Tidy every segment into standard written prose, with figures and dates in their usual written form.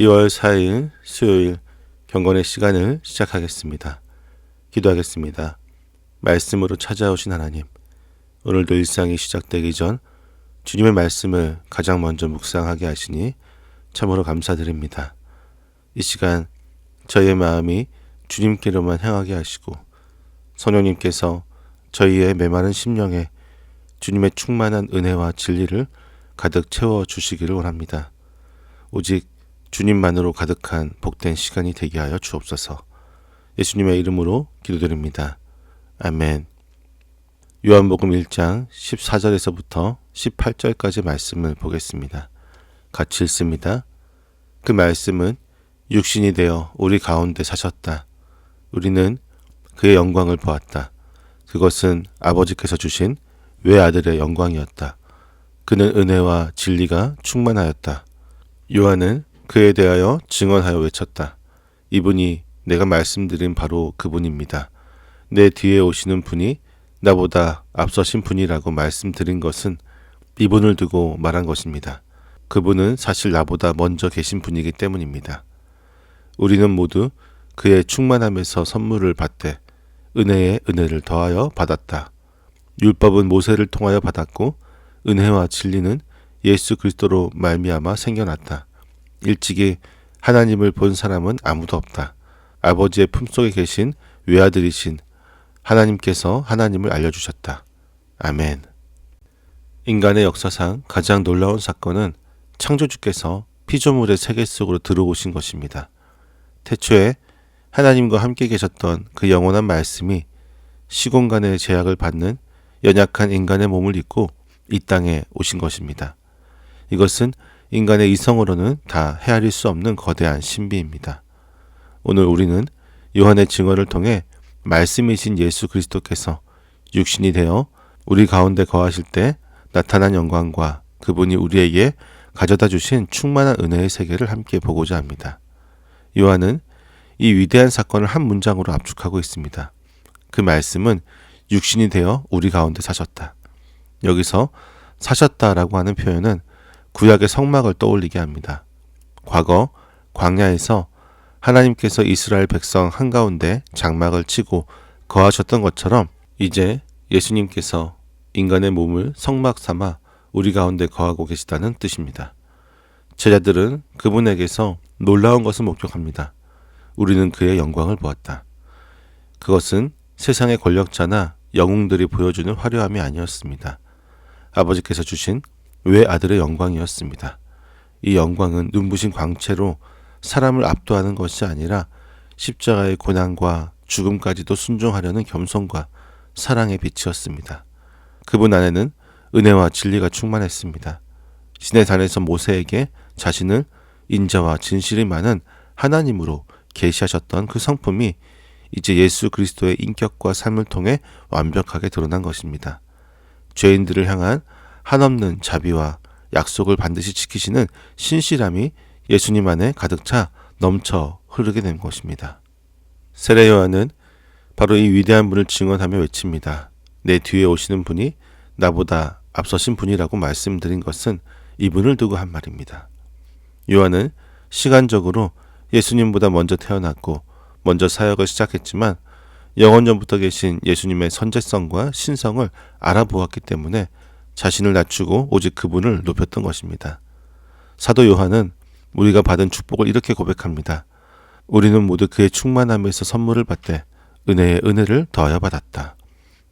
2월 4일 수요일 경건의 시간을 시작하겠습니다. 기도하겠습니다. 말씀으로 찾아오신 하나님, 오늘도 일상이 시작되기 전 주님의 말씀을 가장 먼저 묵상하게 하시니 참으로 감사드립니다. 이 시간 저희의 마음이 주님께로만 향하게 하시고 성령님께서 저희의 메마른 심령에 주님의 충만한 은혜와 진리를 가득 채워주시기를 원합니다. 오직 주님만으로 가득한 복된 시간이 되게 하여 주옵소서. 예수님의 이름으로 기도드립니다. 아멘. 요한복음 1장 14절에서부터 18절까지 말씀을 보겠습니다. 같이 읽습니다. 그 말씀은 육신이 되어 우리 가운데 사셨다. 우리는 그의 영광을 보았다. 그것은 아버지께서 주신 외아들의 영광이었다. 그는 은혜와 진리가 충만하였다. 요한은 그에 대하여 증언하여 외쳤다. 이분이 내가 말씀드린 바로 그분입니다. 내 뒤에 오시는 분이 나보다 앞서신 분이라고 말씀드린 것은 이분을 두고 말한 것입니다. 그분은 사실 나보다 먼저 계신 분이기 때문입니다. 우리는 모두 그의 충만함에서 선물을 받되 은혜에 은혜를 더하여 받았다. 율법은 모세를 통하여 받았고 은혜와 진리는 예수 그리스도로 말미암아 생겨났다. 일찍이 하나님을 본 사람은 아무도 없다. 아버지의 품속에 계신 외아들이신 하나님께서 하나님을 알려주셨다. 아멘. 인간의 역사상 가장 놀라운 사건은 창조주께서 피조물의 세계 속으로 들어오신 것입니다. 태초에 하나님과 함께 계셨던 그 영원한 말씀이 시공간의 제약을 받는 연약한 인간의 몸을 입고 이 땅에 오신 것입니다. 이것은 인간의 이성으로는 다 헤아릴 수 없는 거대한 신비입니다. 오늘 우리는 요한의 증언을 통해 말씀이신 예수 그리스도께서 육신이 되어 우리 가운데 거하실 때 나타난 영광과 그분이 우리에게 가져다 주신 충만한 은혜의 세계를 함께 보고자 합니다. 요한은 이 위대한 사건을 한 문장으로 압축하고 있습니다. 그 말씀은 육신이 되어 우리 가운데 사셨다. 여기서 사셨다라고 하는 표현은 구약의 성막을 떠올리게 합니다. 과거 광야에서 하나님께서 이스라엘 백성 한가운데 장막을 치고 거하셨던 것처럼 이제 예수님께서 인간의 몸을 성막 삼아 우리 가운데 거하고 계시다는 뜻입니다. 제자들은 그분에게서 놀라운 것을 목격합니다. 우리는 그의 영광을 보았다. 그것은 세상의 권력자나 영웅들이 보여주는 화려함이 아니었습니다. 아버지께서 주신 외아들의 영광이었습니다. 이 영광은 눈부신 광채로 사람을 압도하는 것이 아니라 십자가의 고난과 죽음까지도 순종하려는 겸손과 사랑의 빛이었습니다. 그분 안에는 은혜와 진리가 충만했습니다. 시내산에서 모세에게 자신을 인자와 진실이 많은 하나님으로 계시하셨던 그 성품이 이제 예수 그리스도의 인격과 삶을 통해 완벽하게 드러난 것입니다. 죄인들을 향한 한없는 자비와 약속을 반드시 지키시는 신실함이 예수님 안에 가득 차 넘쳐 흐르게 된 것입니다. 세례 요한은 바로 이 위대한 분을 증언하며 외칩니다. 내 뒤에 오시는 분이 나보다 앞서신 분이라고 말씀드린 것은 이분을 두고 한 말입니다. 요한은 시간적으로 예수님보다 먼저 태어났고 먼저 사역을 시작했지만 영원전부터 계신 예수님의 선제성과 신성을 알아보았기 때문에 자신을 낮추고 오직 그분을 높였던 것입니다. 사도 요한은 우리가 받은 축복을 이렇게 고백합니다. 우리는 모두 그의 충만함에서 선물을 받되 은혜에 은혜를 더하여 받았다.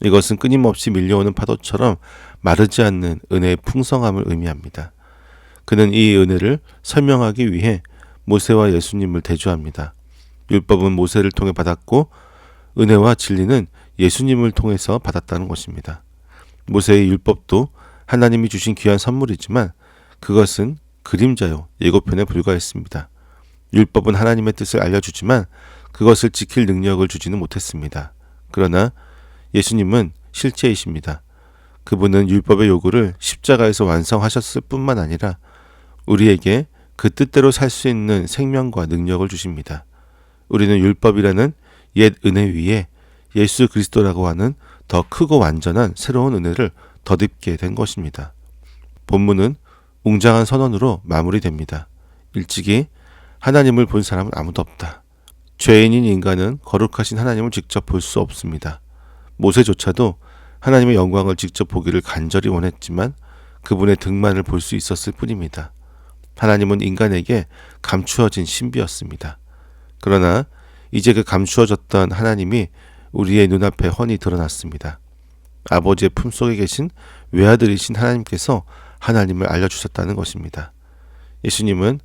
이것은 끊임없이 밀려오는 파도처럼 마르지 않는 은혜의 풍성함을 의미합니다. 그는 이 은혜를 설명하기 위해 모세와 예수님을 대조합니다. 율법은 모세를 통해 받았고 은혜와 진리는 예수님을 통해서 받았다는 것입니다. 모세의 율법도 하나님이 주신 귀한 선물이지만 그것은 그림자요 예고편에 불과했습니다. 율법은 하나님의 뜻을 알려주지만 그것을 지킬 능력을 주지는 못했습니다. 그러나 예수님은 실제이십니다. 그분은 율법의 요구를 십자가에서 완성하셨을 뿐만 아니라 우리에게 그 뜻대로 살 수 있는 생명과 능력을 주십니다. 우리는 율법이라는 옛 은혜 위에 예수 그리스도라고 하는 더 크고 완전한 새로운 은혜를 덧입게 된 것입니다. 본문은 웅장한 선언으로 마무리됩니다. 일찍이 하나님을 본 사람은 아무도 없다. 죄인인 인간은 거룩하신 하나님을 직접 볼 수 없습니다. 모세조차도 하나님의 영광을 직접 보기를 간절히 원했지만 그분의 등만을 볼 수 있었을 뿐입니다. 하나님은 인간에게 감추어진 신비였습니다. 그러나 이제 그 감추어졌던 하나님이 우리의 눈앞에 훤히 드러났습니다. 아버지의 품속에 계신 외아들이신 하나님께서 하나님을 알려주셨다는 것입니다. 예수님은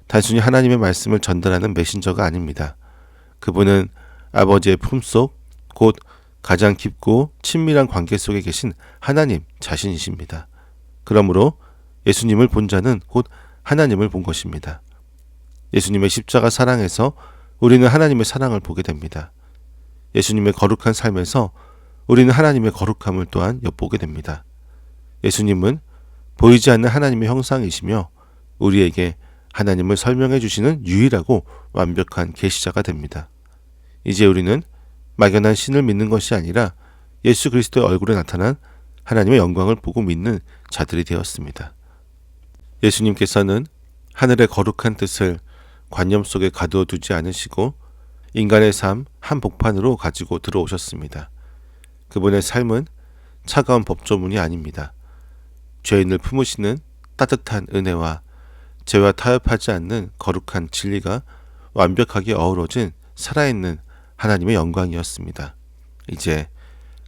단순히 하나님의 말씀을 전달하는 메신저가 아닙니다. 그분은 아버지의 품속, 곧 가장 깊고 친밀한 관계 속에 계신 하나님 자신이십니다. 그러므로 예수님을 본 자는 곧 하나님을 본 것입니다. 예수님의 십자가 사랑에서 우리는 하나님의 사랑을 보게 됩니다. 예수님의 거룩한 삶에서 우리는 하나님의 거룩함을 또한 엿보게 됩니다. 예수님은 보이지 않는 하나님의 형상이시며 우리에게 하나님을 설명해 주시는 유일하고 완벽한 계시자가 됩니다. 이제 우리는 막연한 신을 믿는 것이 아니라 예수 그리스도의 얼굴에 나타난 하나님의 영광을 보고 믿는 자들이 되었습니다. 예수님께서는 하늘의 거룩한 뜻을 관념 속에 가두어 두지 않으시고 인간의 삶 한복판으로 가지고 들어오셨습니다. 그분의 삶은 차가운 법조문이 아닙니다. 죄인을 품으시는 따뜻한 은혜와 죄와 타협하지 않는 거룩한 진리가 완벽하게 어우러진 살아있는 하나님의 영광이었습니다. 이제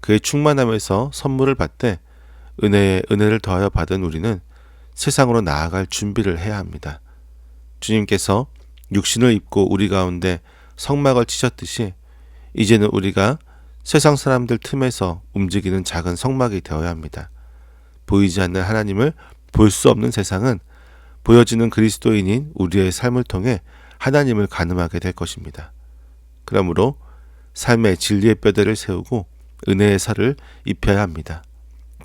그의 충만함에서 선물을 받되 은혜에 은혜를 더하여 받은 우리는 세상으로 나아갈 준비를 해야 합니다. 주님께서 육신을 입고 우리 가운데 성막을 치셨듯이 이제는 우리가 세상 사람들 틈에서 움직이는 작은 성막이 되어야 합니다. 보이지 않는 하나님을 볼 수 없는 세상은 보여지는 그리스도인인 우리의 삶을 통해 하나님을 가늠하게 될 것입니다. 그러므로 삶의 진리의 뼈대를 세우고 은혜의 살을 입혀야 합니다.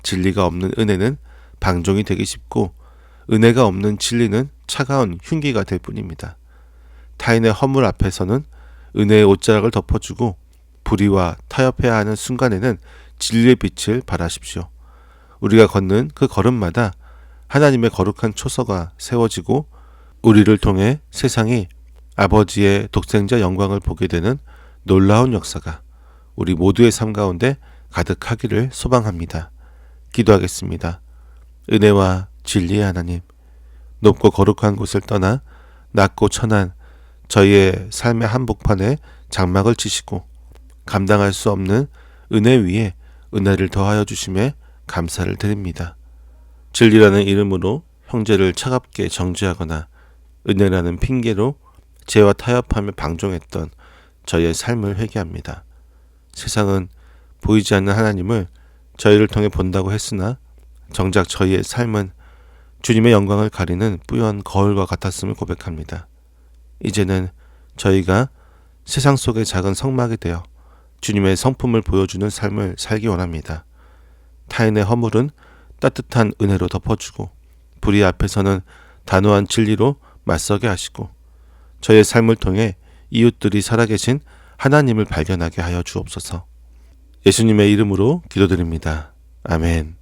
진리가 없는 은혜는 방종이 되기 쉽고 은혜가 없는 진리는 차가운 흉기가 될 뿐입니다. 타인의 허물 앞에서는 은혜의 옷자락을 덮어주고 불의와 타협해야 하는 순간에는 진리의 빛을 발하십시오. 우리가 걷는 그 걸음마다 하나님의 거룩한 초서가 세워지고 우리를 통해 세상이 아버지의 독생자 영광을 보게 되는 놀라운 역사가 우리 모두의 삶 가운데 가득하기를 소망합니다. 기도하겠습니다. 은혜와 진리의 하나님, 높고 거룩한 곳을 떠나 낮고 천한 저희의 삶의 한복판에 장막을 치시고 감당할 수 없는 은혜 위에 은혜를 더하여 주심에 감사를 드립니다. 진리라는 이름으로 형제를 차갑게 정죄하거나 은혜라는 핑계로 죄와 타협하며 방종했던 저희의 삶을 회개합니다. 세상은 보이지 않는 하나님을 저희를 통해 본다고 했으나 정작 저희의 삶은 주님의 영광을 가리는 뿌연 거울과 같았음을 고백합니다. 이제는 저희가 세상 속의 작은 성막이 되어 주님의 성품을 보여주는 삶을 살기 원합니다. 타인의 허물은 따뜻한 은혜로 덮어주고 불의 앞에서는 단호한 진리로 맞서게 하시고 저의 삶을 통해 이웃들이 살아계신 하나님을 발견하게 하여 주옵소서. 예수님의 이름으로 기도드립니다. 아멘.